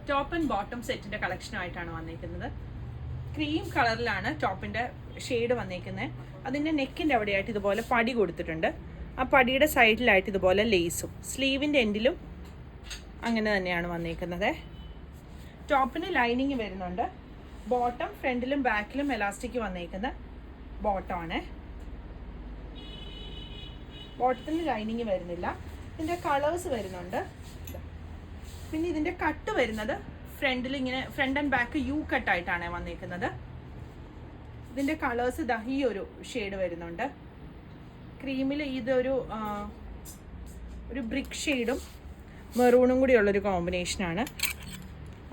Top and bottom സെറ്റിന്റെ കളക്ഷനായിട്ടാണ് വന്നിരിക്കുന്നത്. Cream കളറിലാണ് ടോപ്പിന്റെ ഷെയ്ഡ് വന്നിരിക്കുന്നത്. അതിന്റെ നെക്കിന്റെ അവിടെയായിട്ട് ഇതുപോലെ പടി കൊടുത്തിട്ടുണ്ട്. ആ പടിയുടെ സൈഡിലായിട്ട് ഇതുപോലെ ലേസും, സ്ലീവിന്റെ എൻഡിലും അങ്ങനെ തന്നെയാണ് വന്നിരിക്കുന്നത്. ടോപ്പിന് ലൈനിങ് വരുന്നുണ്ട്. ബോട്ടം ഫ്രണ്ടിലും ബാക്കിലും എലാസ്റ്റിക് വന്നിരിക്കുന്ന ബോട്ടമാണ്. ബോട്ടത്തിന് ലൈനിങ് വരുന്നില്ല. ഇതിന്റെ കളേഴ്സ് വരുന്നുണ്ട്. പിന്നെ ഇതിന്റെ കട്ട് വരുന്നത് ഫ്രണ്ടിൽ ഇങ്ങനെ ഫ്രണ്ട് ആൻഡ് ബാക്ക് യു കട്ടായിട്ടാണ് വന്നിരിക്കുന്നത്. ഇതിന്റെ കളേഴ്സ് ഇതാ ഈ ഒരു ഷെയ്ഡ് വരുന്നുണ്ട്. ക്രീമിൽ ഇതൊരു ബ്രിക്ക് ഷെയ്ഡും മെറൂണും കൂടി ഉള്ളൊരു കോമ്പിനേഷനാണ്.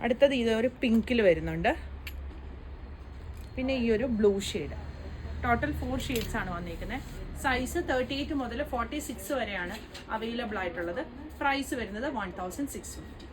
അടുത്തത് ഇതൊരു പിങ്കിൽ വരുന്നുണ്ട്. പിന്നെ ഈ ഒരു ബ്ലൂ ഷെയ്ഡ്. ടോട്ടൽ 4 ഷെയ്ഡ്സ് ആണ് വന്നിരിക്കുന്നത്. സൈസ് 38 മുതൽ 46 വരെയാണ് അവൈലബിൾ ആയിട്ടുള്ളത്. പ്രൈസ് വരുന്നത് 1650.